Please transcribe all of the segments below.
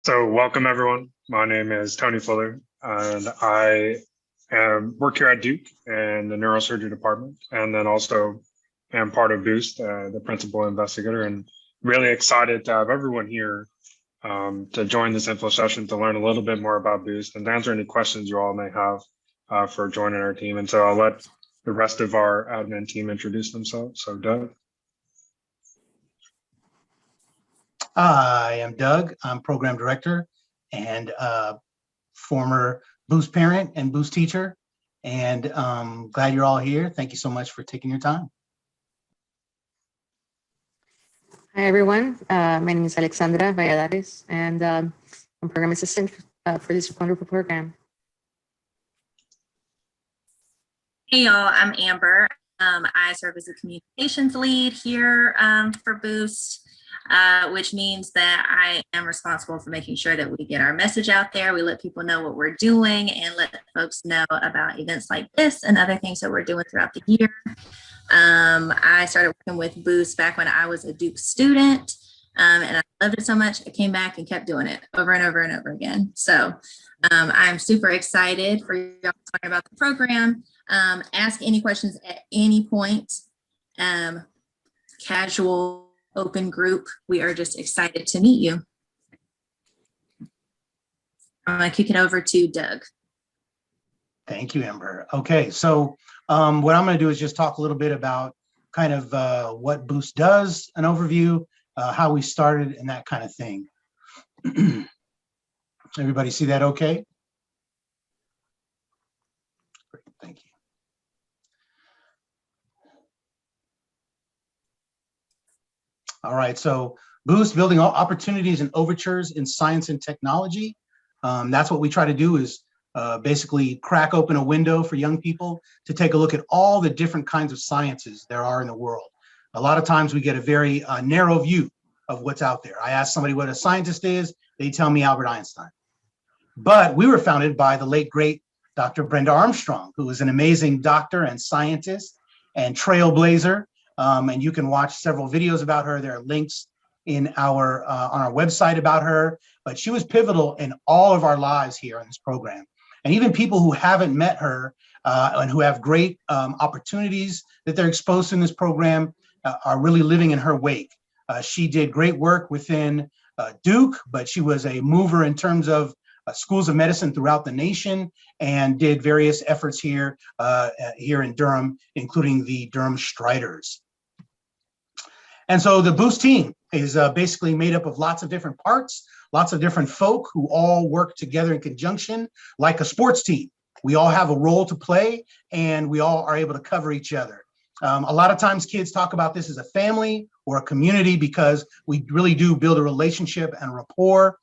So welcome everyone. My name is Tony Fuller and I work here at Duke in the neurosurgery department, and then also am part of Boost, the principal investigator, and really excited to have everyone here to join this info session to learn a little bit more about Boost and to answer any questions you all may have for joining our team. And so I'll let the rest of our admin team introduce themselves. So Doug. I am Doug. I'm program director and former Boost parent and Boost teacher. And glad you're all here. Thank you so much for taking your time. Hi, everyone. My name is Alexandra Valladares, and I'm program assistant for this wonderful program. Hey, y'all. I'm Amber. I serve as a communications lead here for Boost. Which means that I am responsible for making sure that we get our message out there. We let people know what we're doing and let folks know about events like this and other things that we're doing throughout the year. I started working with Boost back when I was a Duke student, and I loved it so much. I came back and kept doing it over and over and over again. So I'm super excited for y'all to talk about the program. Ask any questions at any point. Casual, open group. We are just excited to meet you. I'm going to kick it over to Doug. Thank you, Amber. Okay, so what I'm going to do is just talk a little bit about kind of what Boost does, an overview, how we started, and that kind of thing. Everybody see that okay? Great, thank you. All right, so Boost, building opportunities and overtures in science and technology. That's what we try to do, is basically crack open a window for young people to take a look at all the different kinds of sciences there are in the world. A lot of times we get a very narrow view of what's out there. I ask somebody what a scientist is, they tell me Albert Einstein. But we were founded by the late, great Dr. Brenda Armstrong, who was an amazing doctor and scientist and trailblazer. And you can watch several videos about her. There are links in our on our website about her, but she was pivotal in all of our lives here on this program. And even people who haven't met her and who have great opportunities that they're exposed to in this program are really living in her wake. She did great work within Duke, but she was a mover in terms of schools of medicine throughout the nation, and did various efforts here here in Durham, including the Durham Striders. And so the Boost team is basically made up of lots of different parts, lots of different folk who all work together in conjunction like a sports team. We all have a role to play, and we all are able to cover each other. A lot of times kids talk about this as a family or a community, because we really do build a relationship and rapport.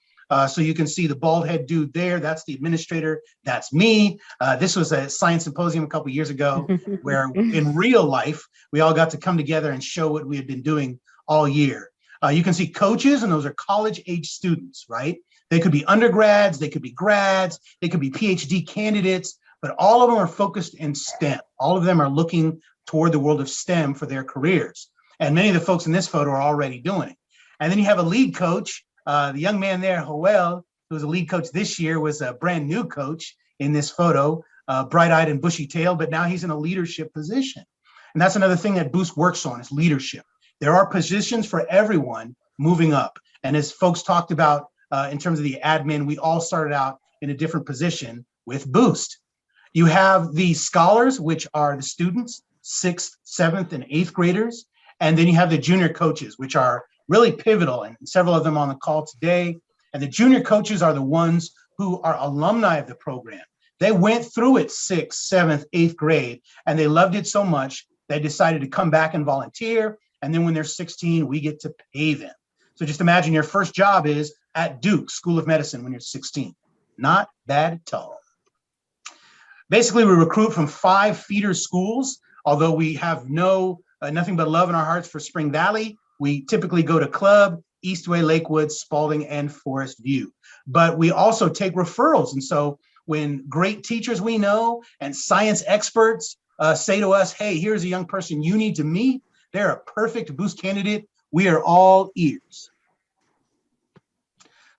So you can see the bald head dude there, that's the administrator, that's me. This was a science symposium a couple of years ago where in real life, we all got to come together and show what we had been doing all year. You can see coaches, and those are college age students, right? They could be undergrads, they could be grads, they could be PhD candidates, but all of them are focused in STEM. All of them are looking toward the world of STEM for their careers. And many of the folks in this photo are already doing it. And then you have a lead coach. The young man there, Joel, who was a lead coach this year, was a brand new coach in this photo, bright-eyed and bushy-tailed, but now he's in a leadership position. And that's another thing that Boost works on, is leadership. There are positions for everyone moving up. And as folks talked about in terms of the admin, we all started out in a different position with Boost. You have the scholars, which are the students, 6th, 7th, and 8th graders. And then you have the junior coaches, which are really pivotal, and several of them on the call today. And the junior coaches are the ones who are alumni of the program. They went through it 6th, 7th, 8th grade, and they loved it so much, they decided to come back and volunteer. And then when they're 16, we get to pay them. So just imagine your first job is at Duke School of Medicine when you're 16. Not bad at all. Basically, we recruit from 5 feeder schools, although we have nothing but love in our hearts for Spring Valley. We typically go to Club, Eastway, Lakewood, Spalding, and Forest View. But we also take referrals. And so when great teachers we know and science experts say to us, hey, here's a young person you need to meet, they're a perfect Boost candidate, we are all ears.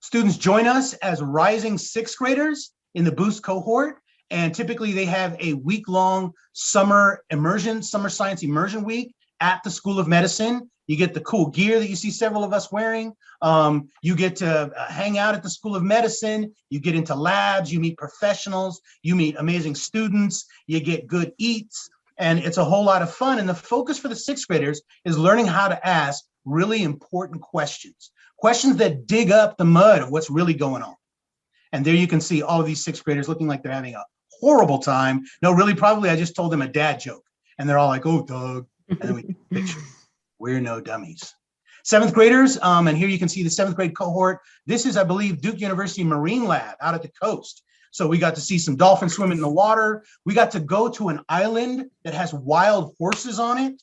Students join us as rising sixth graders in the Boost cohort, and typically they have a week-long summer science immersion week at the School of Medicine. You get the cool gear that you see several of us wearing. You get to hang out at the School of Medicine. You get into labs, you meet professionals, you meet amazing students, you get good eats, and it's a whole lot of fun. And the focus for the sixth graders is learning how to ask really important questions that dig up the mud of what's really going on. And there you can see all of these sixth graders looking like they're having a horrible time. No, really, probably I just told them a dad joke and they're all like, oh, Doug. And then we take a picture. We're no dummies. Seventh graders, and here you can see the seventh grade cohort. This is, I believe, Duke University Marine Lab out at the coast. So we got to see some dolphins swimming in the water. We got to go to an island that has wild horses on it.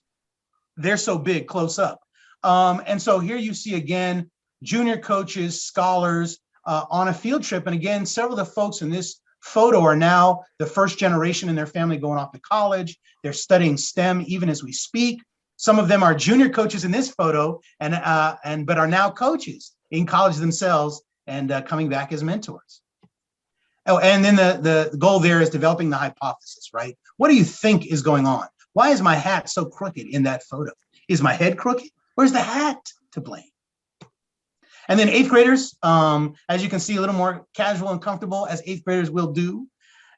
They're so big, close up. And so here you see again, junior coaches, scholars on a field trip. And again, several of the folks in this photo are now the first generation in their family going off to college. They're studying STEM even as we speak. Some of them are junior coaches in this photo but are now coaches in college themselves and coming back as mentors. Oh, and then the goal there is developing the hypothesis, right? What do you think is going on? Why is my hat so crooked in that photo? Is my head crooked? Where's the hat to blame? And then eighth graders, as you can see, a little more casual and comfortable as eighth graders will do.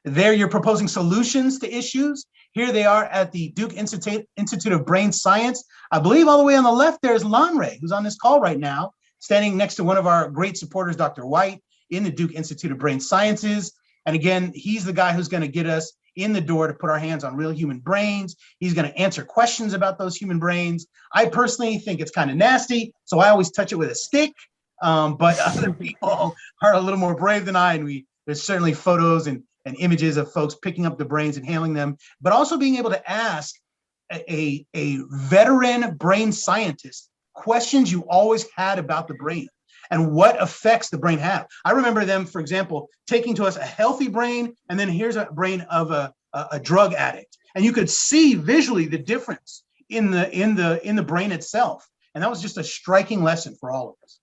There you're proposing solutions to issues. Here they are at the Duke Institute of Brain Science. I believe all the way on the left there is Lanre, who's on this call right now, standing next to one of our great supporters, Dr. White, in the Duke Institute of Brain Sciences. And again, he's the guy who's going to get us in the door to put our hands on real human brains. He's going to answer questions about those human brains. I personally think it's kind of nasty, so I always touch it with a stick. But other people are a little more brave than I, and there's certainly photos and images of folks picking up the brains and handling them, but also being able to ask a veteran brain scientist questions you always had about the brain and what effects the brain have. I remember them, for example, taking to us a healthy brain, and then here's a brain of a drug addict, and you could see visually the difference in the brain itself, and that was just a striking lesson for all of us.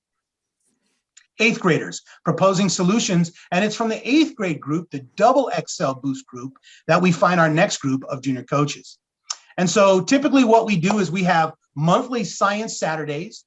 Eighth graders proposing solutions, and it's from the eighth grade group, the Double XL Boost group, that we find our next group of junior coaches. And so typically what we do is we have monthly science Saturdays.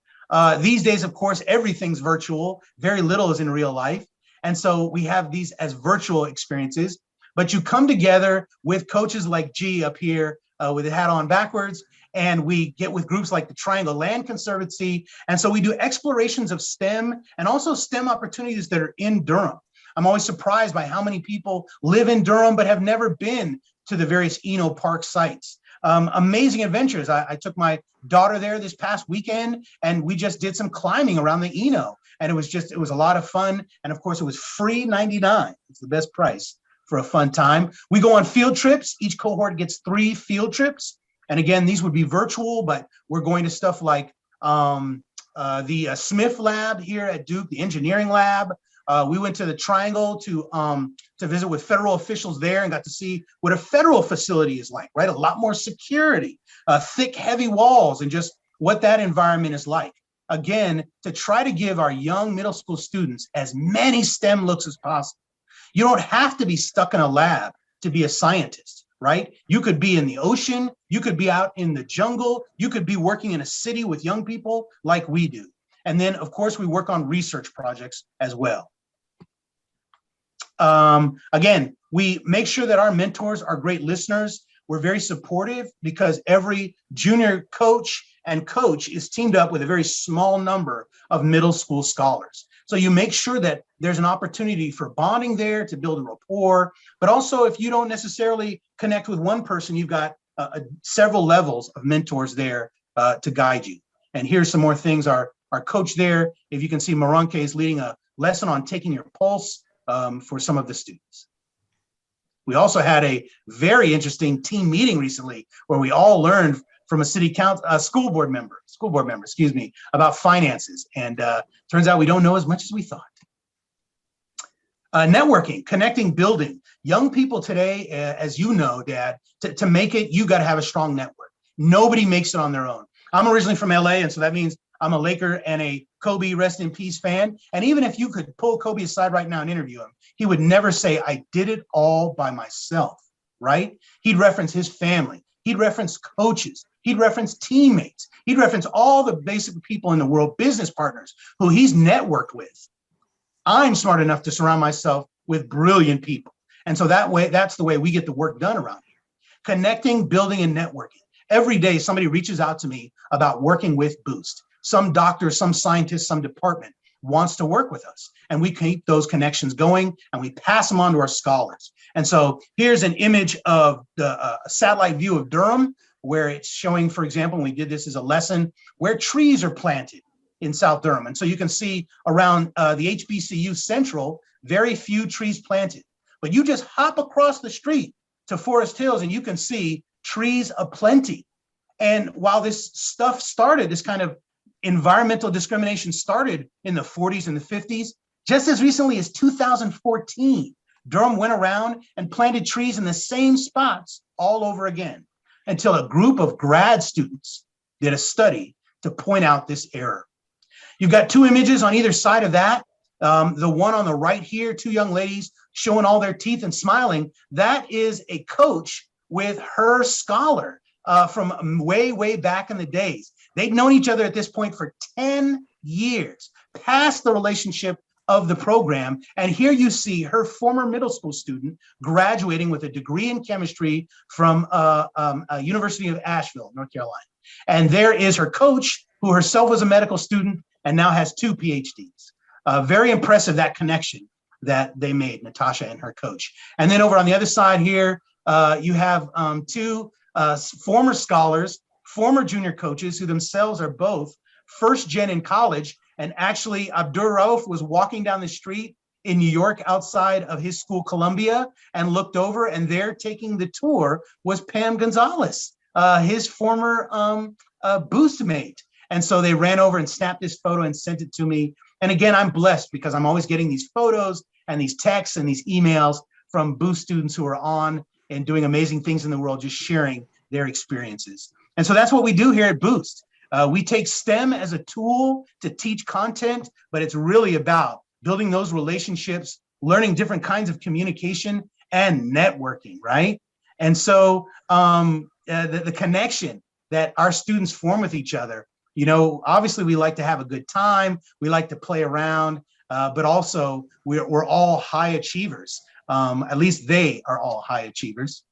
These days, of course, everything's virtual, very little is in real life. And so we have these as virtual experiences, but you come together with coaches like G up here with the hat on backwards, and we get with groups like the Triangle Land Conservancy. And so we do explorations of STEM and also STEM opportunities that are in Durham. I'm always surprised by how many people live in Durham but have never been to the various Eno Park sites. Amazing adventures. I took my daughter there this past weekend, and we just did some climbing around the Eno. And it was a lot of fun. And of course, it was free 99. It's the best price for a fun time. We go on field trips. Each cohort gets 3 field trips. And again, these would be virtual, but we're going to stuff like the Smith lab here at Duke, the engineering lab. We went to the Triangle to visit with federal officials there and got to see what a federal facility is like, right? A lot more security, thick, heavy walls, and just what that environment is like. Again, to try to give our young middle school students as many STEM looks as possible. You don't have to be stuck in a lab to be a scientist, right? You could be in the ocean, you could be out in the jungle, you could be working in a city with young people like we do. And then, of course, we work on research projects as well. Again, we make sure that our mentors are great listeners. We're very supportive because every junior coach and coach is teamed up with a very small number of middle school scholars. So you make sure that there's an opportunity for bonding there to build a rapport, but also if you don't necessarily connect with one person, you've got several levels of mentors there to guide you. And here's some more things. Our coach there, if you can see, Maranke is leading a lesson on taking your pulse for some of the students. We also had a very interesting team meeting recently where we all learned from a school board member, about finances. And turns out we don't know as much as we thought. Networking, connecting, building. Young people today, as you know, Dad, to make it, you got to have a strong network. Nobody makes it on their own. I'm originally from LA, and so that means I'm a Laker and a Kobe rest in peace fan. And even if you could pull Kobe aside right now and interview him, he would never say, I did it all by myself, right? He'd reference his family. He'd reference coaches. He'd reference teammates. He'd reference all the basic people in the world, business partners who he's networked with. I'm smart enough to surround myself with brilliant people. And so that way, that's the way we get the work done around here. Connecting, building, and networking. Every day, somebody reaches out to me about working with Boost. Some doctor, some scientist, some department wants to work with us. And we keep those connections going and we pass them on to our scholars. And so here's an image of the satellite view of Durham, where it's showing, for example, and we did this as a lesson, where trees are planted in South Durham. And so you can see around the HBCU Central, very few trees planted. But you just hop across the street to Forest Hills and you can see trees aplenty. And while this stuff started, this kind of environmental discrimination started in the 40s and the 50s, just as recently as 2014, Durham went around and planted trees in the same spots all over again until a group of grad students did a study to point out this error. You've got two images on either side of that. The one on the right here, two young ladies showing all their teeth and smiling, that is a coach with her scholar from way, way back in the days. They'd known each other at this point for 10 years, past the relationship of the program. And here you see her former middle school student graduating with a degree in chemistry from University of Asheville, North Carolina. And there is her coach, who herself was a medical student and now has 2 PhDs. Very impressive, that connection that they made, Natasha and her coach. And then over on the other side here, you have two former scholars, former junior coaches who themselves are both first gen in college. And actually, Abdur Rauf was walking down the street in New York outside of his school, Columbia, and looked over, and there taking the tour was Pam Gonzalez, his former Boost mate. And so they ran over and snapped this photo and sent it to me. And again, I'm blessed because I'm always getting these photos and these texts and these emails from Boost students who are on and doing amazing things in the world, just sharing their experiences. And so that's what we do here at Boost. We take STEM as a tool to teach content, but it's really about building those relationships, learning different kinds of communication and networking, right? And so the connection that our students form with each other, you know, obviously we like to have a good time, we like to play around, but also we're all high achievers. At least they are all high achievers.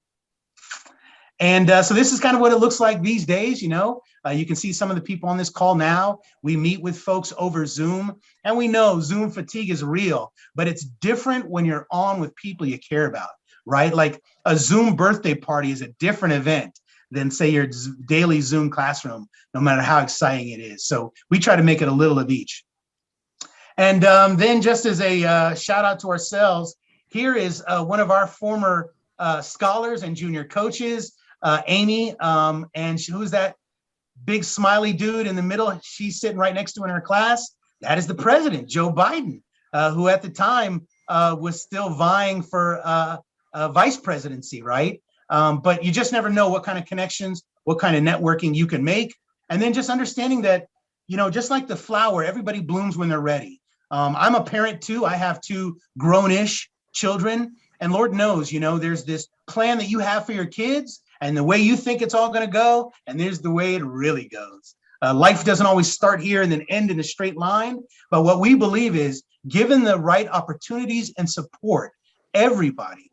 And so this is kind of what it looks like these days. You know, you can see some of the people on this call now. We meet with folks over Zoom, and we know Zoom fatigue is real, but it's different when you're on with people you care about, right? Like a Zoom birthday party is a different event than, say, your daily Zoom classroom, no matter how exciting it is. So we try to make it a little of each. And then just as a shout out to ourselves, here is one of our former scholars and junior coaches, Amy, and who's that big smiley dude in the middle? She's sitting right next to in her class. That is the president, Joe Biden, who at the time was still vying for vice presidency, right? But you just never know what kind of connections, what kind of networking you can make. And then just understanding that, you know, just like the flower, everybody blooms when they're ready. I'm a parent too. I have 2 grown-ish children, and Lord knows, you know, there's this plan that you have for your kids and the way you think it's all going to go, and there's the way it really goes. Life doesn't always start here and then end in a straight line, but what we believe is, given the right opportunities and support, everybody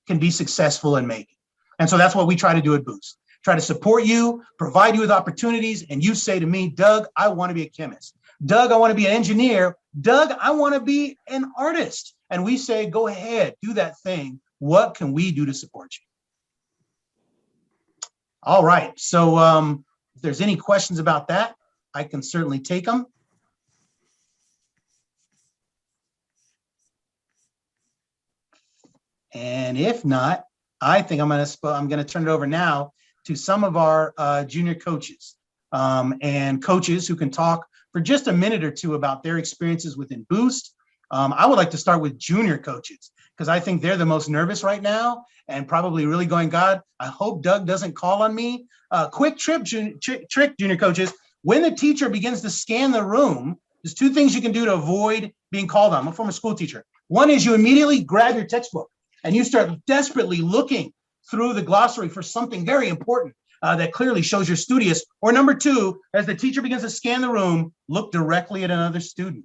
can be successful and make it. And so that's what we try to do at Boost. Try to support you, provide you with opportunities, and you say to me, Doug, I want to be a chemist. Doug, I want to be an engineer. Doug, I want to be an artist. And we say, go ahead, do that thing. What can we do to support you? All right. So if there's any questions about that, I can certainly take them. And if not, I think I'm going to turn it over now to some of our junior coaches and coaches who can talk for just a minute or two about their experiences within Boost. I would like to start with junior coaches because I think they're the most nervous right now and probably really going, God, I hope Doug doesn't call on me. Quick trick, junior coaches. when the teacher begins to scan the room, there's two things you can do to avoid being called on. I'm a former school teacher. One is you immediately grab your textbook and you start desperately looking through the glossary for something very important that clearly shows you're studious. Or number two, as the teacher begins to scan the room, look directly at another student.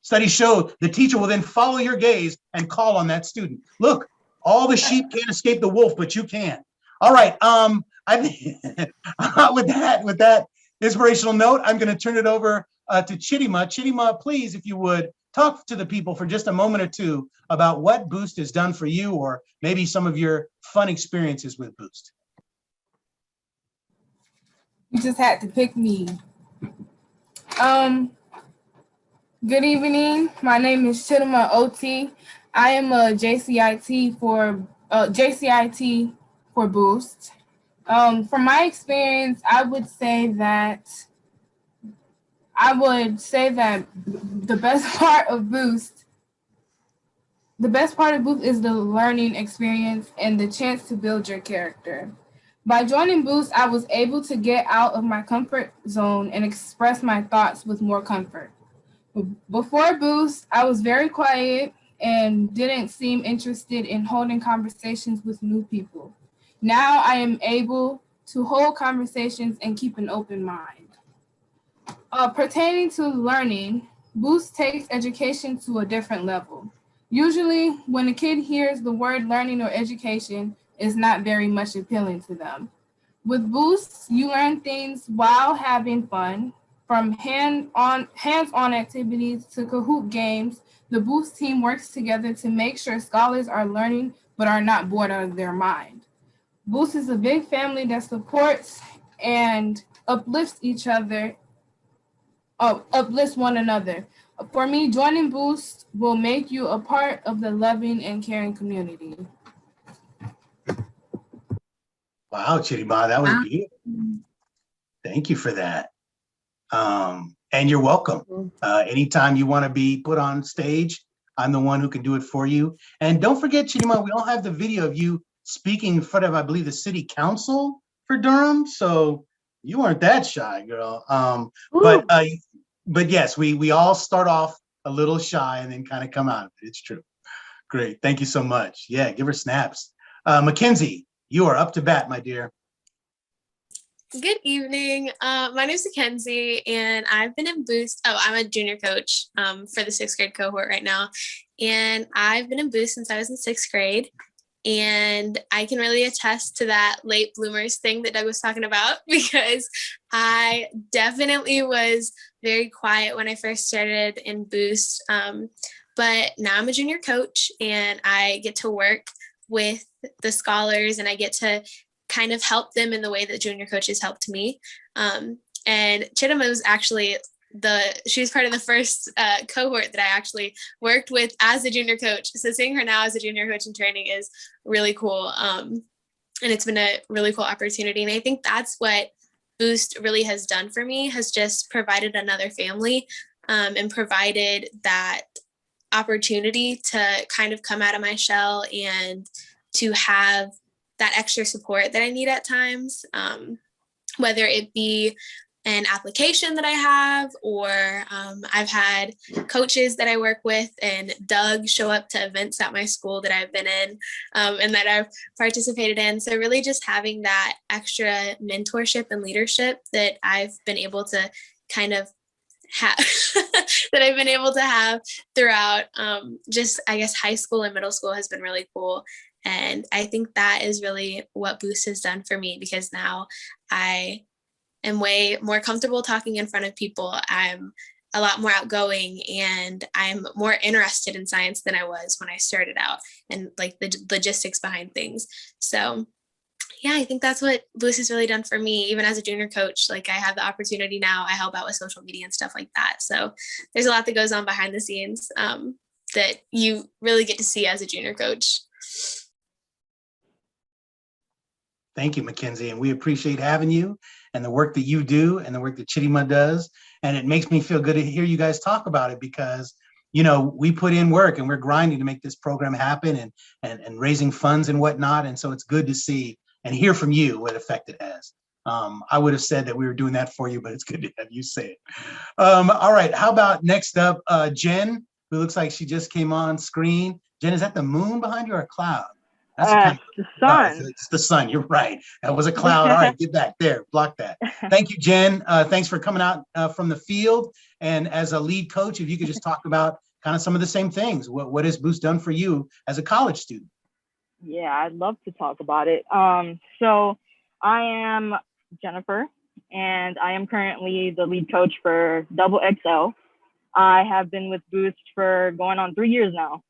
Studies show the teacher will then follow your gaze and call on that student. Look, all the sheep can't escape the wolf, but you can. All right, I think with that inspirational note, I'm going to turn it over to Chidima. Chidima, please, if you would, talk to the people for just a moment or two about what Boost has done for you, or maybe some of your fun experiences with Boost. You just had to pick me. Good evening. My name is Chidima Oti. I am a JCIT for Boost. From my experience, I would say that the best part of Boost is the learning experience and the chance to build your character. By joining Boost, I was able to get out of my comfort zone and express my thoughts with more comfort. Before Boost, I was very quiet and didn't seem interested in holding conversations with new people. Now I am able to hold conversations and keep an open mind. Pertaining to learning, Boost takes education to a different level. Usually, when a kid hears the word learning or education, it's not very much appealing to them. With Boost, you learn things while having fun. From hands-on activities to Kahoot games, the Boost team works together to make sure scholars are learning but are not bored out of their mind. Boost is a big family that supports and uplifts one another. For me, joining Boost will make you a part of the loving and caring community. Wow, Chidima, that was beautiful. Thank you for that. And you're welcome. Anytime you want to be put on stage, I'm the one who can do it for you. And don't forget, Chidima, we all have the video of you speaking in front of, I believe, the city council for Durham. So you weren't that shy, girl. But yes, we all start off a little shy and then kind of come out of it. It's true. Great. Thank you so much. Yeah, give her snaps. Mackenzie, you are up to bat, my dear. Good evening. My name is Mackenzie, and I've been in Boost. Oh, I'm a junior coach for the 6th grade cohort right now. And I've been in Boost since I was in 6th grade. And I can really attest to that late bloomers thing that Doug was talking about, because I definitely was very quiet when I first started in Boost. But now I'm a junior coach, and I get to work with the scholars, and I get to kind of help them in the way that junior coaches helped me. And Chidima was actually she was part of the first cohort that I actually worked with as a junior coach. So seeing her now as a junior coach in training is really cool. And it's been a really cool opportunity. And I think that's what Boost really has done for me, has just provided another family and provided that opportunity to kind of come out of my shell and to have that extra support that I need at times, whether it be an application that I have, or I've had coaches that I work with and Doug show up to events at my school that I've been in and that I've participated in. So really just having that extra mentorship and leadership that I've been able to kind of have throughout just, I guess, high school and middle school has been really cool. And I think that is really what Boost has done for me, because now I am way more comfortable talking in front of people. I'm a lot more outgoing, and I'm more interested in science than I was when I started out, and like the logistics behind things. So yeah, I think that's what Boost has really done for me. Even as a junior coach, like I have the opportunity now, I help out with social media and stuff like that. So there's a lot that goes on behind the scenes that you really get to see as a junior coach. Thank you, Mackenzie, and we appreciate having you and the work that you do and the work that Chidima does. And it makes me feel good to hear you guys talk about it, because, you know, we put in work and we're grinding to make this program happen and raising funds and whatnot. And so it's good to see and hear from you what effect it has. I would have said that we were doing that for you, but it's good to have you say it. All right, how about next up, Jen, who looks like she just came on screen. Jen, is that the moon behind you or a cloud? That's The sun. it's the sun. You're right. That was a cloud. All right, get back there. Block that. Thank you, Jen. Thanks for coming out from the field. And as a lead coach, if you could just talk about kind of some of the same things. What has Boost done for you as a college student? Yeah, I'd love to talk about it. So I am Jennifer, and I am currently the lead coach for Double XL. I have been with Boost for going on 3 years now.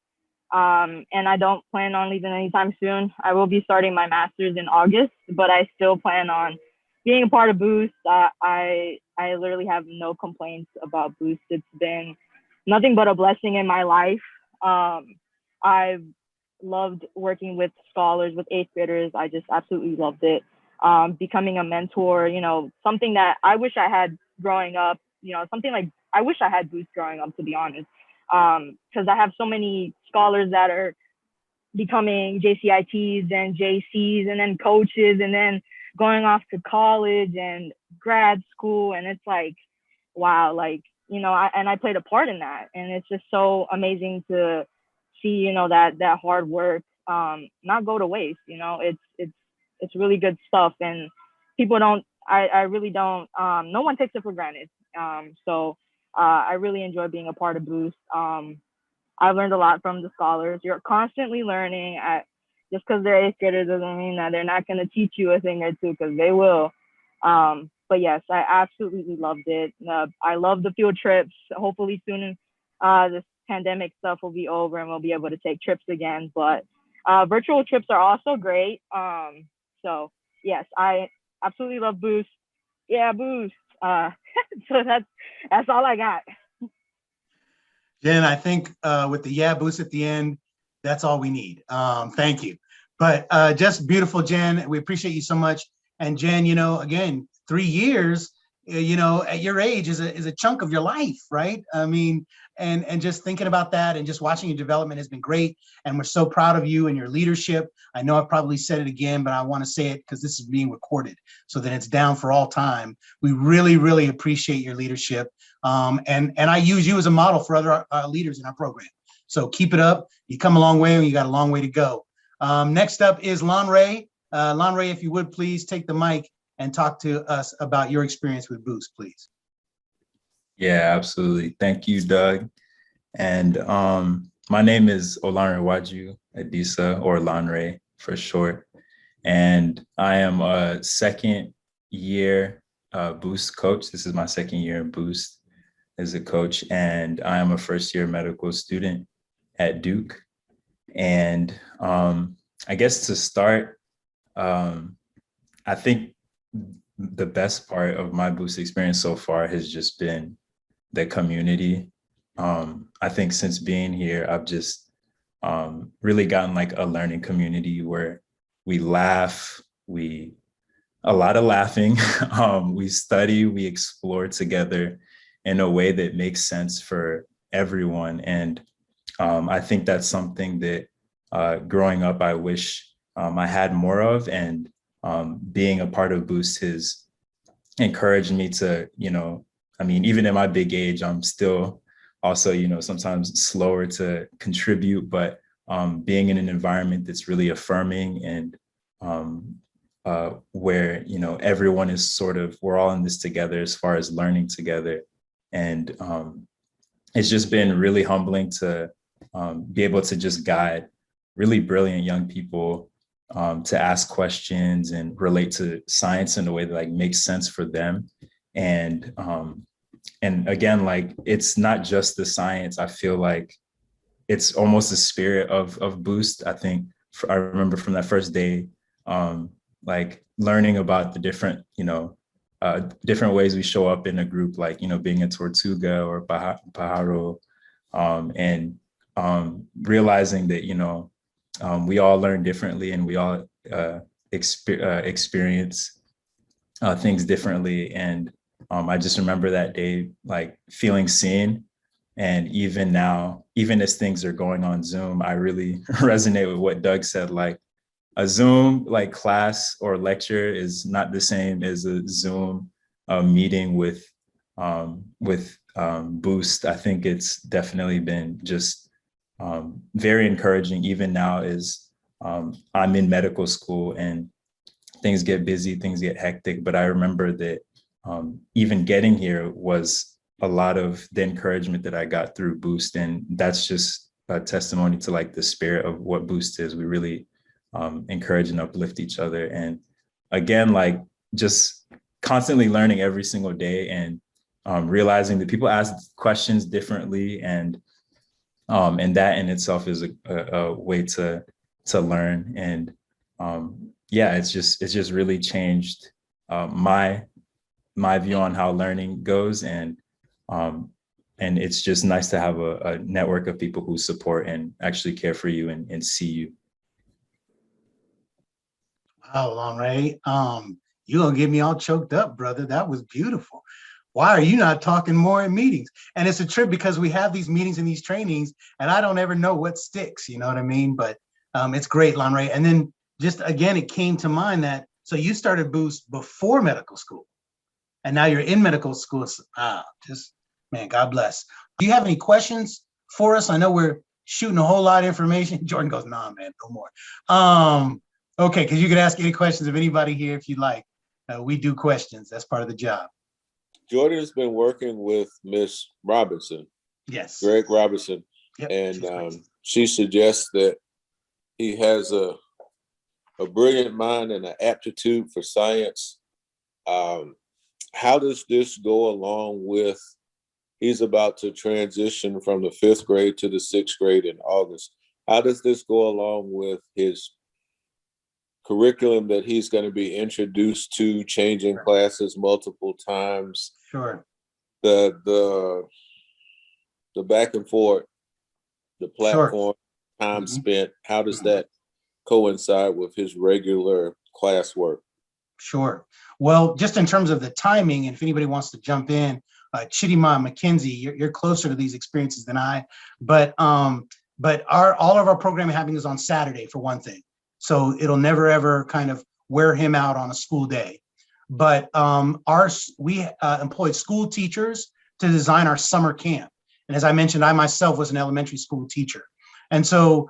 And I don't plan on leaving anytime soon. I will be starting my master's in August, but I still plan on being a part of Boost. I literally have no complaints about Boost. It's been nothing but a blessing in my life. I've loved working with scholars, with eighth graders. I just absolutely loved it. Becoming a mentor, something that I wish I had growing up, something like I wish I had Boost growing up, to be honest. Because I have so many scholars that are becoming JCITs and JCs and then coaches and then going off to college and grad school. And it's like, wow, I played a part in that. And it's just so amazing to see, that hard work not go to waste. It's really good stuff. And people I really don't, no one takes it for granted. So I really enjoy being a part of Boost. I've learned a lot from the scholars. You're constantly learning. Just because they're eighth graders doesn't mean that they're not going to teach you a thing or two, because they will. But yes, I absolutely loved it. I love the field trips. Hopefully soon this pandemic stuff will be over and we'll be able to take trips again. But virtual trips are also great. So yes, I absolutely love Boost. Yeah, Boost. So that's all I got. Jen, I think with the Boost at the end, that's all we need. Thank you. But just beautiful, Jen. We appreciate you so much. And Jen, again, 3 years, at your age is a chunk of your life, right? I mean, and just thinking about that and just watching your development has been great. And we're so proud of you and your leadership. I know I've probably said it again, but I want to say it because this is being recorded so that it's down for all time. We really, really appreciate your leadership. And I use you as a model for other leaders in our program. So keep it up. You come a long way and you got a long way to go. Next up is Lonray. Lonray, if you would please take the mic and talk to us about your experience with Boost, please. Yeah, absolutely. Thank you, Doug. And my name is Olarinwaju Adisa, or Lonray for short. And I am a second year Boost coach. This is my second year in Boost as a coach. And I am a first year medical student at Duke. And I guess to start, I think the best part of my Boost experience so far has just been the community. I think since being here, I've just really gotten like a learning community where we laugh, a lot of laughing, we study, we explore together in a way that makes sense for everyone. And I think that's something that growing up, I wish I had more of, and being a part of Boost has encouraged me to, even in my big age, I'm still also, sometimes slower to contribute, but being in an environment that's really affirming and where, everyone is we're all in this together as far as learning together. And it's just been really humbling to be able to just guide really brilliant young people to ask questions and relate to science in a way that makes sense for them. And again, it's not just the science. I feel like it's almost the spirit of Boost. I think I remember from that first day, learning about the different, different ways we show up in a group, being a Tortuga or Pajaro, and realizing that, we all learn differently and we all experience things differently. And I just remember that day, feeling seen. And even now, even as things are going on Zoom, I really resonate with what Doug said, a Zoom like class or lecture is not the same as a Zoom meeting with Boost. I think it's definitely been just very encouraging, even now as I'm in medical school and things get busy, things get hectic. But I remember that even getting here was a lot of the encouragement that I got through Boost. And that's just a testimony to like the spirit of what Boost is. We really encourage and uplift each other. And again, like just constantly learning every single day and realizing that people ask questions differently, and that in itself is a way to learn. And yeah, it's just really changed my view on how learning goes. And it's just nice to have a network of people who support and actually care for you and see you. Wow, Lonray, you're gonna get me all choked up, brother. That was beautiful. Why are you not talking more in meetings? And it's a trip because we have these meetings and these trainings, and I don't ever know what sticks, you know what I mean? But it's great, Lonray. And then just again, it came to mind that, so you started Boost before medical school, and now you're in medical school. Just, man, God bless. Do you have any questions for us? I know we're shooting a whole lot of information. Jordan goes, nah, man, no more. Okay, because you can ask any questions of anybody here if you like. We do questions. That's part of the job. Jordan has been working with Miss Robinson. Yes. Greg Robinson. Yep, and she suggests that he has a brilliant mind and an aptitude for science. How does this go along with, he's about to transition from the 5th grade to the 6th grade in August. How does this go along with his curriculum that he's going to be introduced to, changing classes multiple times? Sure. The back and forth, the platform, time spent, how does that coincide with his regular classwork? Sure. Well, just in terms of the timing, and if anybody wants to jump in, Chidima, Mackenzie, you're closer to these experiences than I, but all of our programming happening is on Saturday for one thing. So it'll never ever kind of wear him out on a school day. But we employed school teachers to design our summer camp. And as I mentioned, I myself was an elementary school teacher. And so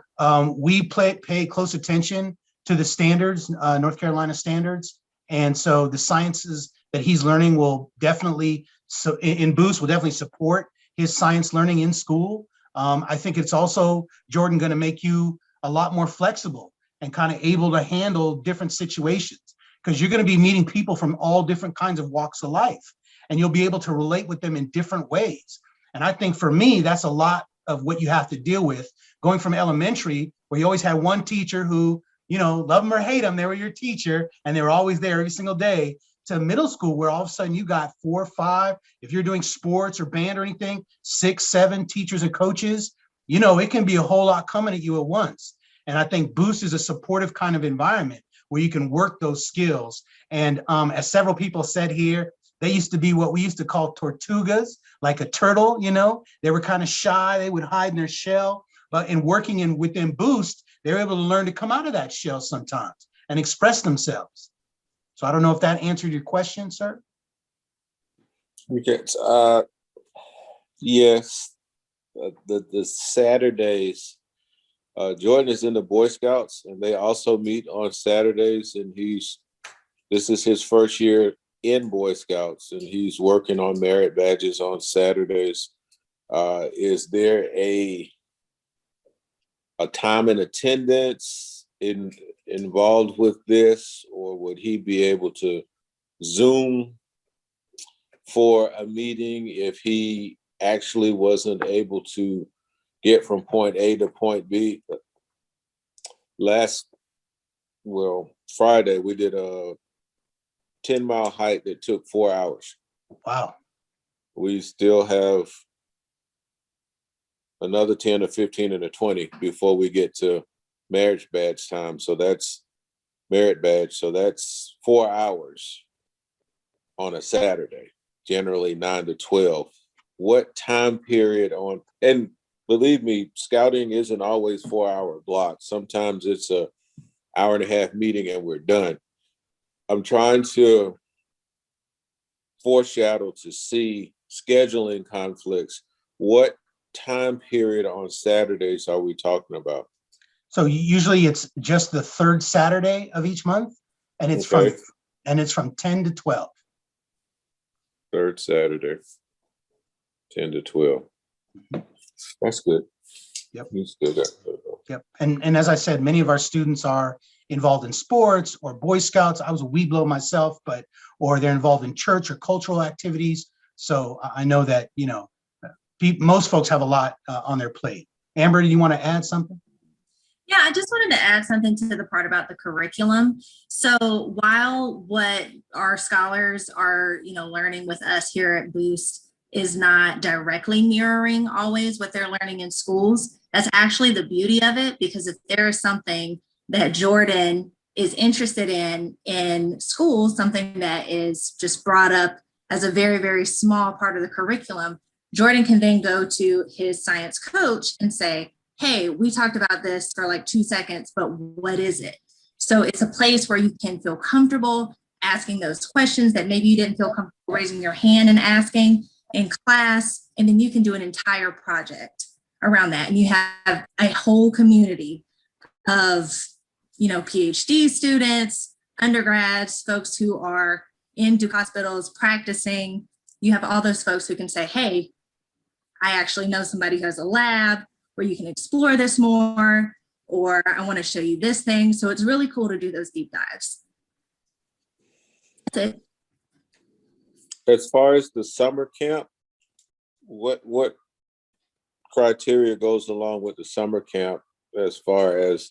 we pay close attention to the standards, North Carolina standards. And so the sciences that he's learning will definitely, so in Boost, will definitely support his science learning in school. I think it's also, Jordan, going to make you a lot more flexible and kind of able to handle different situations, because you're going to be meeting people from all different kinds of walks of life, and you'll be able to relate with them in different ways. And I think for me, that's a lot of what you have to deal with going from elementary, where you always had one teacher who, you know, love them or hate them, they were your teacher and they were always there every single day, to middle school, where all of a sudden you got 4 or 5, if you're doing sports or band or anything, 6, 7 teachers and coaches. You know, it can be a whole lot coming at you at once. And I think Boost is a supportive kind of environment where you can work those skills. And as several people said here, they used to be what we used to call tortugas, like a turtle, you know, they were kind of shy, they would hide in their shell, but in working within Boost, they were able to learn to come out of that shell sometimes and express themselves. So I don't know if that answered your question, sir. Okay. Yes, the Saturdays, Jordan is in the Boy Scouts, and they also meet on Saturdays, and this is his first year in Boy Scouts, and he's working on merit badges on Saturdays. Is there a time and attendance involved with this, or would he be able to Zoom for a meeting if he actually wasn't able to get from point A to point B? Friday, we did a 10-mile hike that took 4 hours. Wow. We still have another 10 or 15 and a 20 before we get to marriage badge time. So that's merit badge. So that's 4 hours on a Saturday, generally 9 to 12. What time period and believe me, scouting isn't always 4-hour blocks. Sometimes it's a hour-and-a-half meeting and we're done. I'm trying to foreshadow to see scheduling conflicts. What time period on Saturdays are we talking about? So usually it's just the third Saturday of each month, and it's from 10 to 12. Third Saturday, 10 to 12. That's good. Yep. That's good. Yep. And as I said, many of our students are involved in sports or Boy Scouts. I was a Weeblo myself, or they're involved in church or cultural activities. So I know that, most folks have a lot on their plate. Amber, do you want to add something? Yeah, I just wanted to add something to the part about the curriculum. So while what our scholars are, learning with us here at Boost is not directly mirroring always what they're learning in schools, that's actually the beauty of it, because if there is something that Jordan is interested in schools, something that is just brought up as a very, very small part of the curriculum, Jordan can then go to his science coach and say, hey, we talked about this for like 2 seconds, but what is it? So it's a place where you can feel comfortable asking those questions that maybe you didn't feel comfortable raising your hand and asking in class, and then you can do an entire project around that. And you have a whole community of, PhD students, undergrads, folks who are in Duke hospitals practicing. You have all those folks who can say, hey, I actually know somebody who has a lab where you can explore this more, or I want to show you this thing. So it's really cool to do those deep dives. That's it. As far as the summer camp, what criteria goes along with the summer camp as far as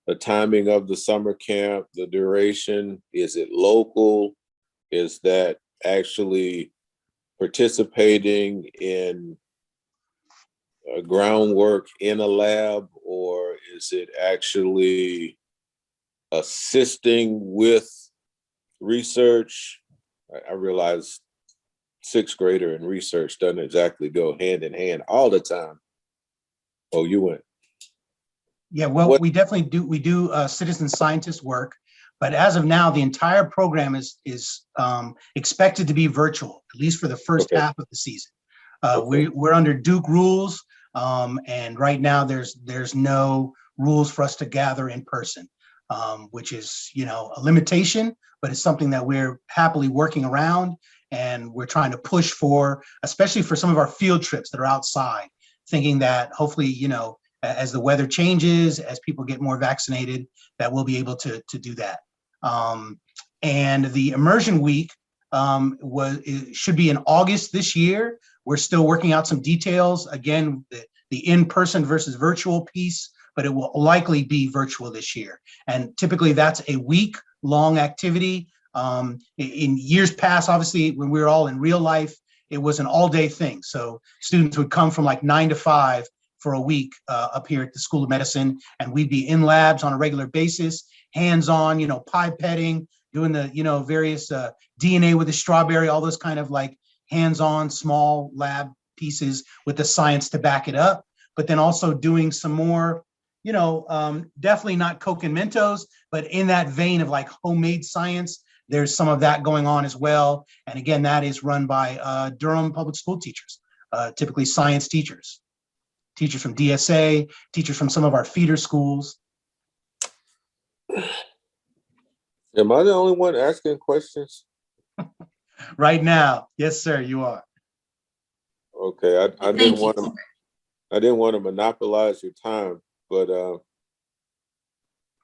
the timing of the summer camp, the duration? Is it local? Is that actually participating in groundwork in a lab, or is it actually assisting with research? I realize sixth grader and research doesn't exactly go hand in hand all the time. Oh, you went. Yeah, well, we definitely do. We do citizen scientist work, but as of now, the entire program is expected to be virtual, at least for the first half of the season. We're under Duke rules, and right now there's no rules for us to gather in person, which is a limitation, but it's something that we're happily working around, and we're trying to push for, especially for some of our field trips that are outside, thinking that hopefully as the weather changes, as people get more vaccinated, that we'll be able to do that. And the Immersion Week should be in August this year. We're still working out some details. Again, the in-person versus virtual piece, but it will likely be virtual this year. And typically that's a week-long activity. In years past, obviously, when we were all in real life, it was an all-day thing. So students would come from like 9 to 5 for a week up here at the School of Medicine, and we'd be in labs on a regular basis, hands-on, pipetting, doing the various DNA with the strawberry, all those kind of like hands-on small lab pieces with the science to back it up, but then also doing some more, definitely not Coke and Mentos, but in that vein of like homemade science, there's some of that going on as well. And again, that is run by Durham Public School teachers, typically science teachers from DSA, teachers from some of our feeder schools. Am I the only one asking questions? Right now, yes, sir, you are. Okay, I didn't want to monopolize your time, but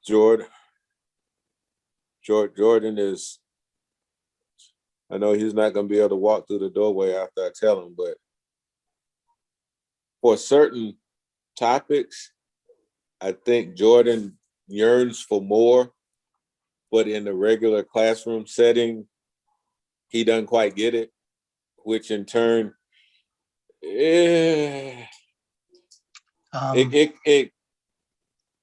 Jordan is, I know he's not going to be able to walk through the doorway after I tell him, but for certain topics, I think Jordan yearns for more, but in the regular classroom setting, he doesn't quite get it, which in turn, we're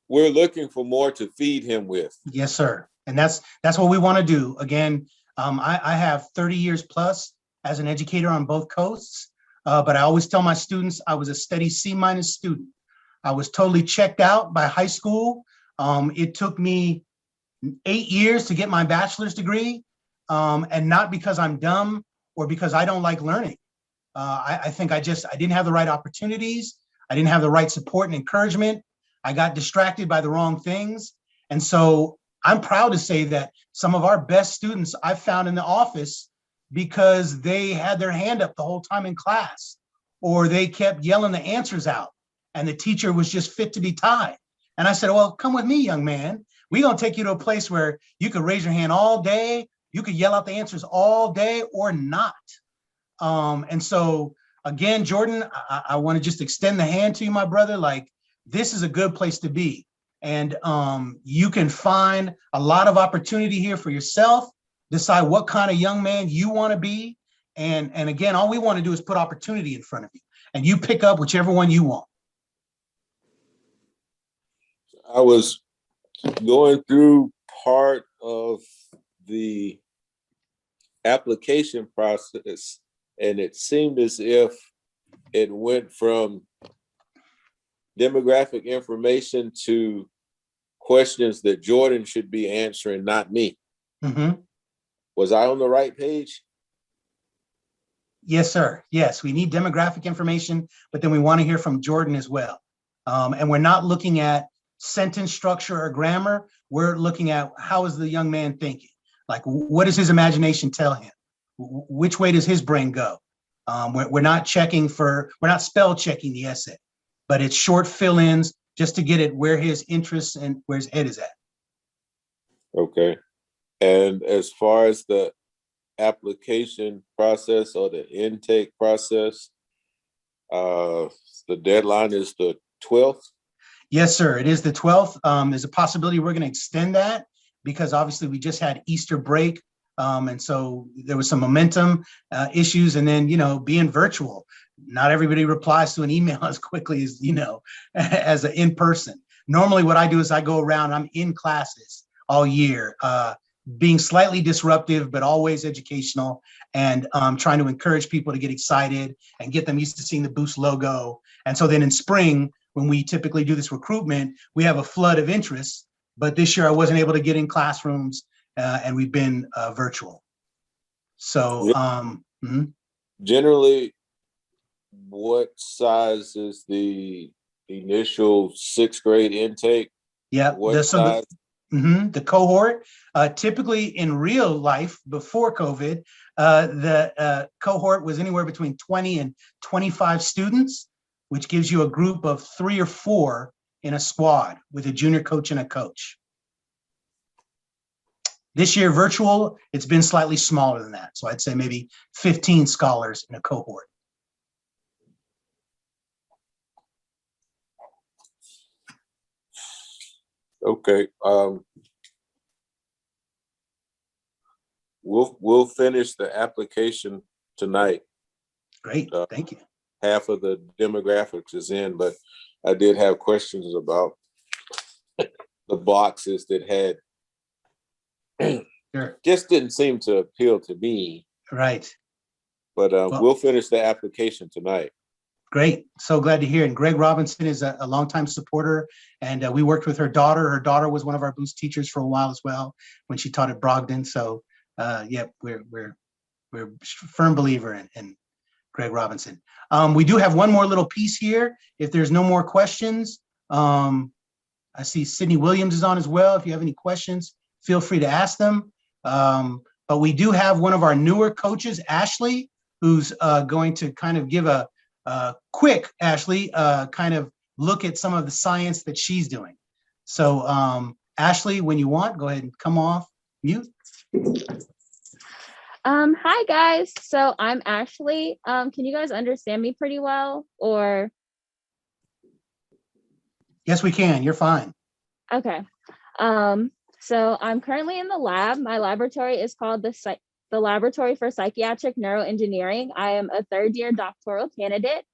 looking for more to feed him with. Yes, sir. And that's what we want to do. Again, I have 30 years plus as an educator on both coasts, but I always tell my students I was a steady C- student. I was totally checked out by high school. It took me 8 years to get my bachelor's degree, and not because I'm dumb or because I don't like learning. I think I didn't have the right opportunities. I didn't have the right support and encouragement. I got distracted by the wrong things. And so I'm proud to say that some of our best students I found in the office because they had their hand up the whole time in class, or they kept yelling the answers out and the teacher was just fit to be tied. And I said, well, come with me, young man. We're gonna take you to a place where you could raise your hand all day, you could yell out the answers all day or not. And so again, Jordan, I wanna just extend the hand to you, my brother. Like, this is a good place to be. And you can find a lot of opportunity here for yourself, decide what kind of young man you wanna be. And again, all we wanna do is put opportunity in front of you and you pick up whichever one you want. I was going through part of the application process, and it seemed as if it went from demographic information to questions that Jordan should be answering, not me. Mm-hmm. Was I on the right page? Yes, sir. Yes, we need demographic information, but then we want to hear from Jordan as well. And we're not looking at sentence structure or grammar. We're looking at how is the young man thinking? Like, what does his imagination tell him? Which way does his brain go? We're not spell checking the essay, but it's short fill-ins just to get it where his interests and where his head is at. Okay. And as far as the application process or the intake process, the deadline is the 12th? Yes, sir. It is the 12th. There's a possibility we're going to extend that because obviously we just had Easter break. And so there was some momentum issues, and then, being virtual, not everybody replies to an email as quickly as, as an in-person. Normally what I do is I go around, I'm in classes all year, being slightly disruptive, but always educational, and trying to encourage people to get excited and get them used to seeing the Boost logo. And so then in spring, when we typically do this recruitment, we have a flood of interest, but this year I wasn't able to get in classrooms and we've been virtual. So generally, what size is the initial 6th grade intake? Yeah, the cohort, typically in real life before COVID, the cohort was anywhere between 20 and 25 students, which gives you a group of 3 or 4 in a squad with a junior coach and a coach. This year, virtual, it's been slightly smaller than that. So I'd say maybe 15 scholars in a cohort. Okay. We'll finish the application tonight. Great, thank you. Half of the demographics is in, but I did have questions about the boxes that had just didn't seem to appeal to me. Right. But we'll finish the application tonight. Great. So glad to hear. And Greg Robinson is a longtime supporter, and we worked with her daughter. Her daughter was one of our Boost teachers for a while as well when she taught at Brogdon. So yeah, we're a firm believer in Greg Robinson. We do have one more little piece here. If there's no more questions, I see Sydney Williams is on as well. If you have any questions, feel free to ask them. But we do have one of our newer coaches, Ashley, who's going to kind of give a quick, Ashley, kind of look at some of the science that she's doing. So Ashley, when you want, go ahead and come off mute. Hi guys, so I'm Ashley. Can you guys understand me pretty well, or? Yes, we can, you're fine. Okay, so I'm currently in the lab. My laboratory is called the Laboratory for Psychiatric Neuroengineering. I am a 3rd-year doctoral candidate.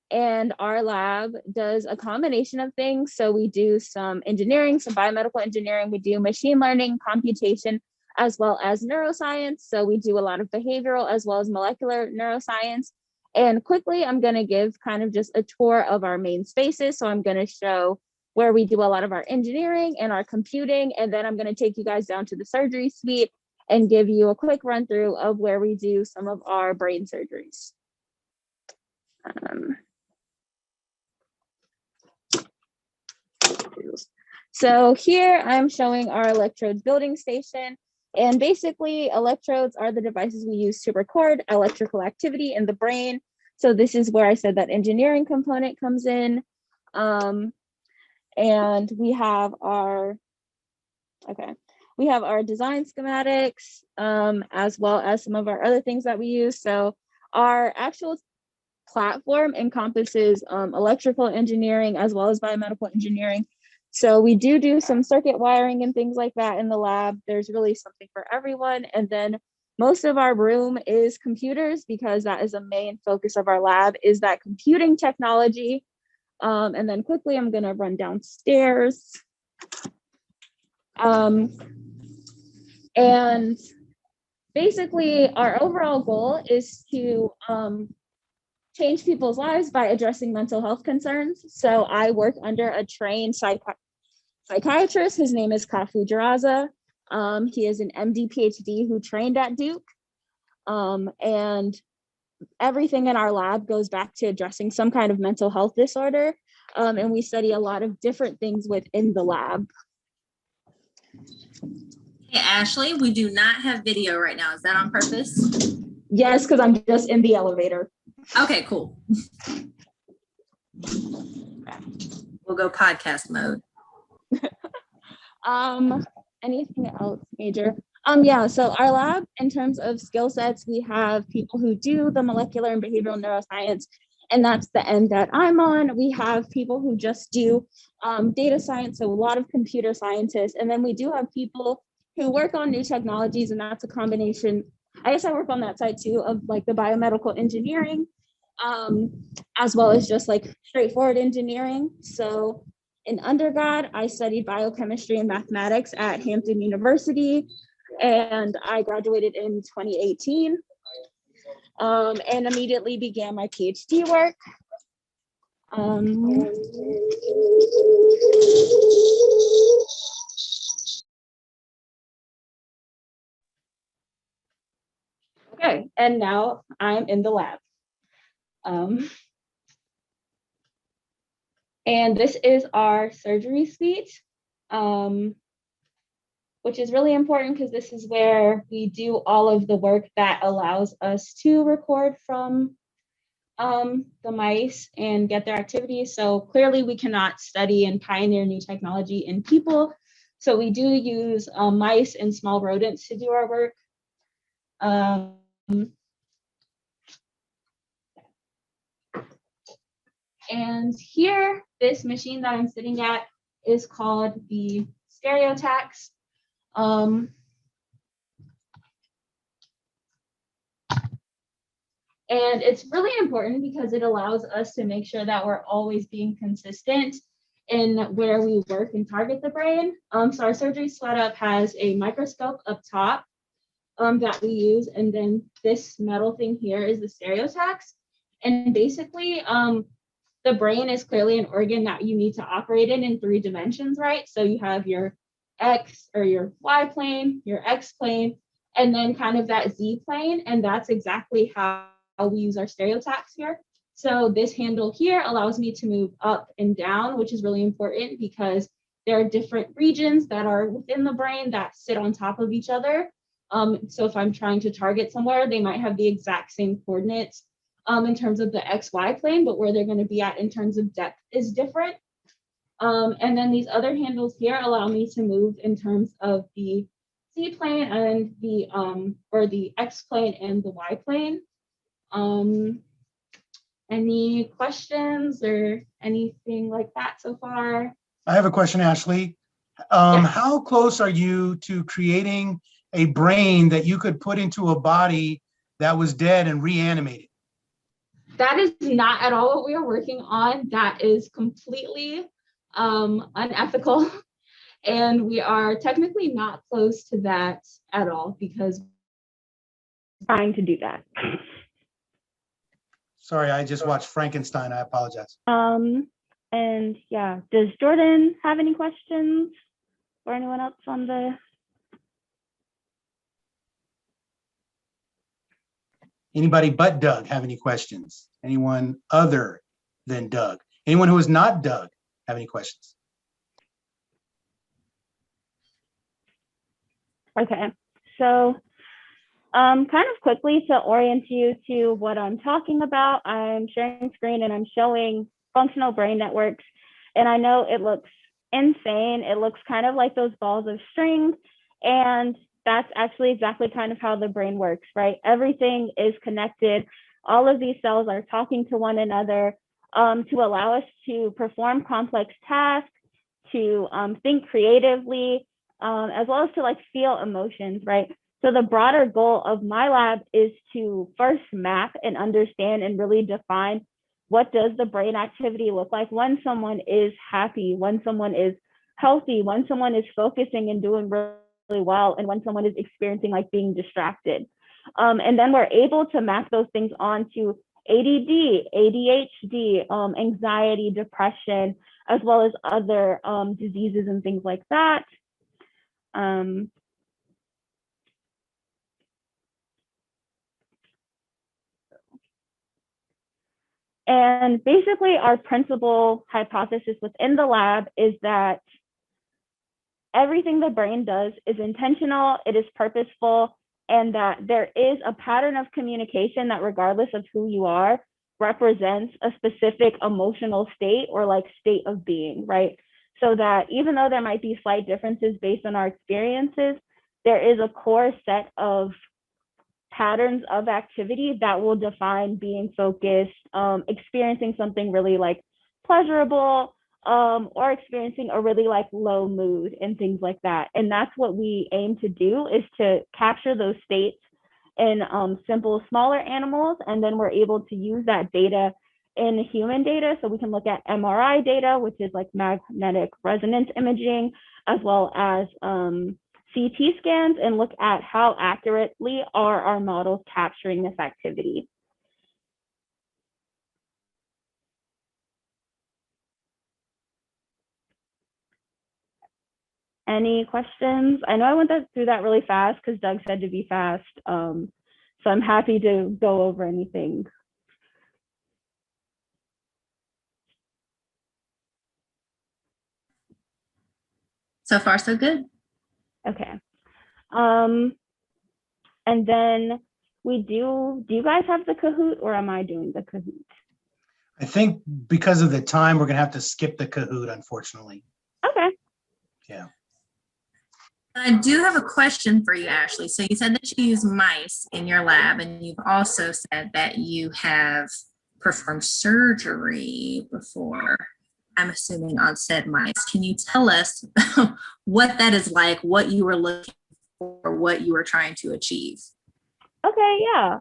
And our lab does a combination of things. So we do some engineering, some biomedical engineering, we do machine learning, computation, as well as neuroscience. So we do a lot of behavioral as well as molecular neuroscience. And quickly, I'm going to give kind of just a tour of our main spaces. So I'm going to show where we do a lot of our engineering and our computing. And then I'm going to take you guys down to the surgery suite and give you a quick run through of where we do some of our brain surgeries. So here I'm showing our electrode building station. And basically electrodes are the devices we use to record electrical activity in the brain. So this is where I said that engineering component comes in. And we have our, we have our design schematics, as well as some of our other things that we use. So our actual platform encompasses electrical engineering as well as biomedical engineering. So we do some circuit wiring and things like that in the lab. There's really something for everyone. And then most of our room is computers, because that is a main focus of our lab, is that computing technology. And then quickly, I'm gonna run downstairs. And basically our overall goal is to change people's lives by addressing mental health concerns. So I work under a trained psychiatrist. His name is Kafu Jaraza. He is an MD PhD who trained at Duke. And everything in our lab goes back to addressing some kind of mental health disorder. And we study a lot of different things within the lab. Hey, Ashley, we do not have video right now. Is that on purpose? Yes, because I'm just in the elevator. Okay, cool. We'll go podcast mode. Anything else major? Yeah, so our lab, in terms of skill sets, we have people who do the molecular and behavioral neuroscience, and that's the end that I'm on. We have people who just do data science, so a lot of computer scientists, and then we do have people who work on new technologies, and that's a combination. I guess I work on that side too, of like the biomedical engineering, as well as just like straightforward engineering. So in undergrad, I studied biochemistry and mathematics at Hampton University, and I graduated in 2018, and immediately began my PhD work. Okay, and now I'm in the lab. And this is our surgery suite, which is really important because this is where we do all of the work that allows us to record from the mice and get their activities. So clearly we cannot study and pioneer new technology in people. So we do use mice and small rodents to do our work. And here, this machine that I'm sitting at is called the Stereotax. And it's really important because it allows us to make sure that we're always being consistent in where we work and target the brain. So our surgery setup has a microscope up top that we use, and then this metal thing here is the Stereotax. And basically, the brain is clearly an organ that you need to operate in 3 dimensions, right? So you have your X or your Y plane, your X plane, and then kind of that Z plane. And that's exactly how we use our Stereotax here. So this handle here allows me to move up and down, which is really important because there are different regions that are within the brain that sit on top of each other. So if I'm trying to target somewhere, they might have the exact same coordinates in terms of the XY plane, but where they're going to be at in terms of depth is different. And then these other handles here allow me to move in terms of the Z plane and the or the X plane and the Y plane. Any questions or anything like that so far? I have a question, Ashley. Yes. How close are you to creating a brain that you could put into a body that was dead and reanimate it? That is not at all what we are working on. That is completely unethical. And we are technically not close to that at all because we're trying to do that. Sorry, I just watched Frankenstein. I apologize. And yeah, does Jordan have any questions or anyone else on the? Anybody but Doug have any questions? Anyone other than Doug? Anyone who is not Doug have any questions? Okay, so kind of quickly to orient you to what I'm talking about, I'm sharing screen and I'm showing functional brain networks. And I know it looks insane. It looks kind of like those balls of string. And that's actually exactly kind of how the brain works, right? Everything is connected. All of these cells are talking to one another to allow us to perform complex tasks, to think creatively, as well as to like feel emotions, right? So the broader goal of my lab is to first map and understand and really define what does the brain activity look like when someone is happy, when someone is healthy, when someone is focusing and doing really well, and when someone is experiencing like being distracted. And then we're able to map those things onto ADD, ADHD, anxiety, depression, as well as other diseases and things like that. And basically our principal hypothesis within the lab is that everything the brain does is intentional, it is purposeful, and that there is a pattern of communication that regardless of who you are, represents a specific emotional state or like state of being, right? So that even though there might be slight differences based on our experiences, there is a core set of patterns of activity that will define being focused, experiencing something really like pleasurable, or experiencing a really like low mood and things like that. And that's what we aim to do, is to capture those states in simple, smaller animals. And then we're able to use that data in human data. So we can look at MRI data, which is like magnetic resonance imaging, as well as CT scans, and look at how accurately are our models capturing this activity. Any questions? I know I went through that really fast because Doug said to be fast. So I'm happy to go over anything. So far, so good. Okay. And then do you guys have the Kahoot, or am I doing the Kahoot? I think because of the time, we're gonna have to skip the Kahoot, unfortunately. Okay. Yeah. I do have a question for you, Ashley. So you said that you use mice in your lab, and you've also said that you have performed surgery before, I'm assuming on said mice. Can you tell us what that is like, what you were looking for, what you were trying to achieve? Okay, yeah.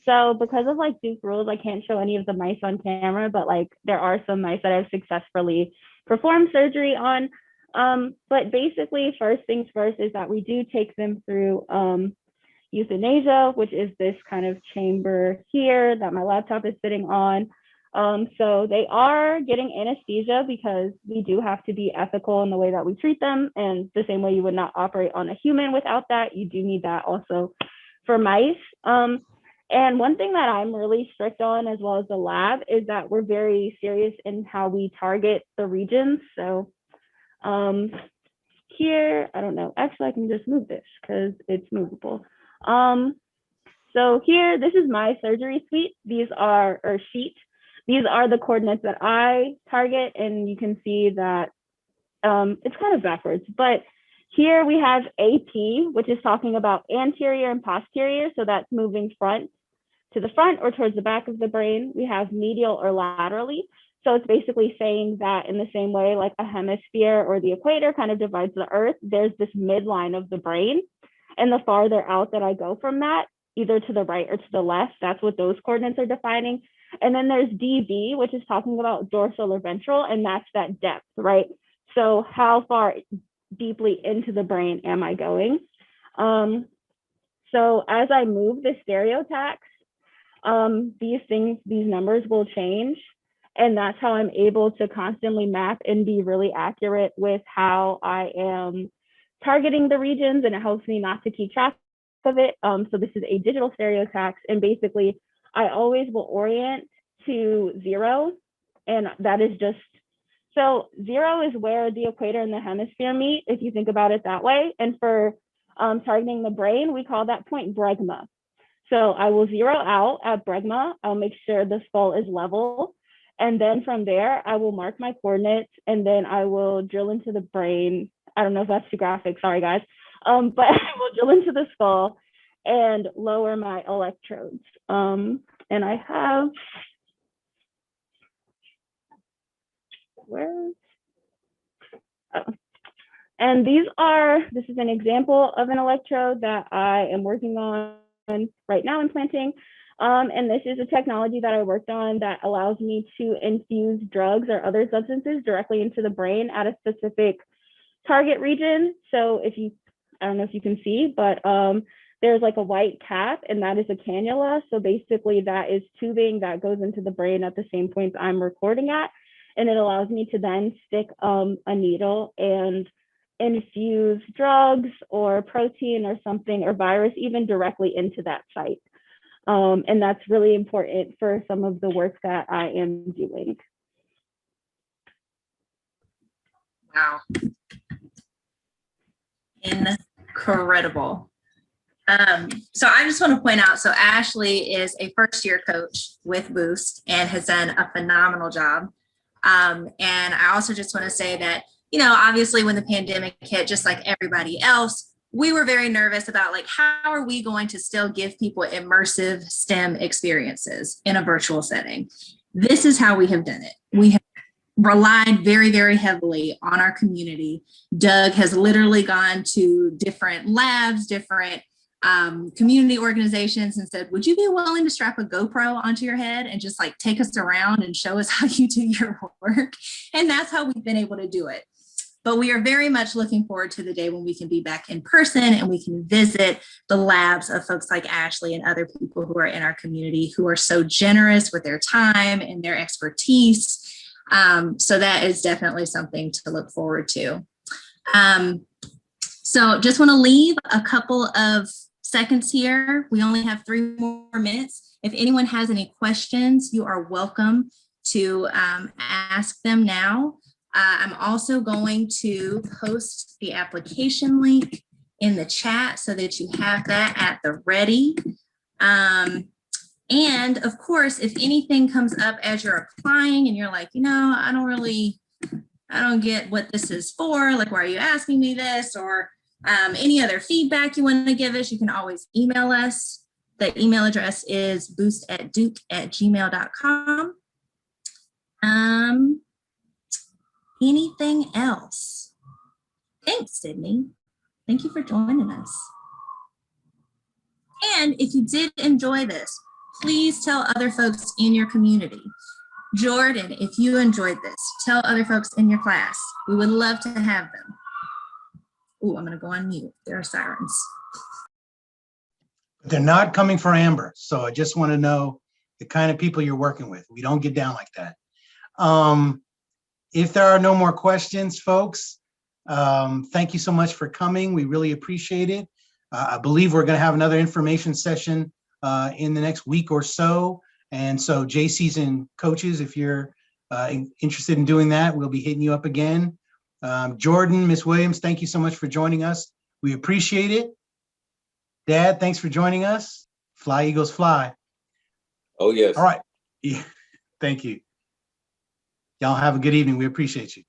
So because of like Duke rules, I can't show any of the mice on camera, but like there are some mice that I've successfully performed surgery on. But basically, first things first is that we do take them through euthanasia, which is this kind of chamber here that my laptop is sitting on. So they are getting anesthesia because we do have to be ethical in the way that we treat them. And the same way you would not operate on a human without that, you do need that also for mice. And one thing that I'm really strict on, as well as the lab, is that we're very serious in how we target the regions. So here, I don't know, actually I can just move this because it's movable. So here, this is my surgery suite. These are, or sheet. These are the coordinates that I target, and you can see that it's kind of backwards, but here we have AP, which is talking about anterior and posterior. So that's moving front to the front or towards the back of the brain. We have medial or laterally. So it's basically saying that in the same way, like a hemisphere or the equator kind of divides the earth, there's this midline of the brain. And the farther out that I go from that, either to the right or to the left, that's what those coordinates are defining. And then there's DV, which is talking about dorsal or ventral, and that's that depth, right? So how far deeply into the brain am I going? So as I move the stereotax, these numbers will change. And that's how I'm able to constantly map and be really accurate with how I am targeting the regions, and it helps me not to keep track of it. So this is a digital stereotax, and basically I always will orient to 0, and that is just, so 0 is where the equator and the hemisphere meet, if you think about it that way. And for targeting the brain, we call that point bregma. So I will 0 out at bregma. I'll make sure the skull is level. And then from there, I will mark my coordinates, and then I will drill into the brain. I don't know if that's too graphic, sorry guys. But I will drill into the skull and lower my electrodes. And I have, and this is an example of an electrode that I am working on right now implanting. And this is a technology that I worked on that allows me to infuse drugs or other substances directly into the brain at a specific target region. So I don't know if you can see, but there's like a white cap, and that is a cannula. So basically that is tubing that goes into the brain at the same points I'm recording at. And it allows me to then stick a needle and infuse drugs or protein or something, or virus even, directly into that site. And that's really important for some of the work that I am doing. Wow. Incredible. So I just want to point out, so Ashley is a first-year coach with Boost and has done a phenomenal job. And I also just want to say that, obviously when the pandemic hit, just like everybody else, we were very nervous about like, how are we going to still give people immersive STEM experiences in a virtual setting? This is how we have done it. We have relied very, very heavily on our community. Doug has literally gone to different labs, different community organizations, and said, would you be willing to strap a GoPro onto your head and just like take us around and show us how you do your work? And that's how we've been able to do it. But we are very much looking forward to the day when we can be back in person and we can visit the labs of folks like Ashley and other people who are in our community who are so generous with their time and their expertise. So that is definitely something to look forward to. So just want to leave a couple of seconds here. We only have 3 more minutes. If anyone has any questions, you are welcome to ask them now. I'm also going to post the application link in the chat so that you have that at the ready. And of course, if anything comes up as you're applying and you're like, I don't get what this is for. Like, why are you asking me this? Or any other feedback you want to give us, you can always email us. The email address is boostatduke@gmail.com. Anything else? Thanks, Sydney. Thank you for joining us. And if you did enjoy this, please tell other folks in your community. Jordan, if you enjoyed this, tell other folks in your class. We would love to have them. Oh, I'm going to go on mute. There are sirens. They're not coming for Amber. So I just want to know the kind of people you're working with. We don't get down like that. If there are no more questions, folks, thank you so much for coming. We really appreciate it. I believe we're going to have another information session in the next week or so. And so JCs and coaches, if you're interested in doing that, we'll be hitting you up again. Jordan, Ms. Williams, thank you so much for joining us. We appreciate it. Dad, thanks for joining us. Fly, Eagles, fly. Oh, yes. All right. Yeah. Thank you. Y'all have a good evening. We appreciate you.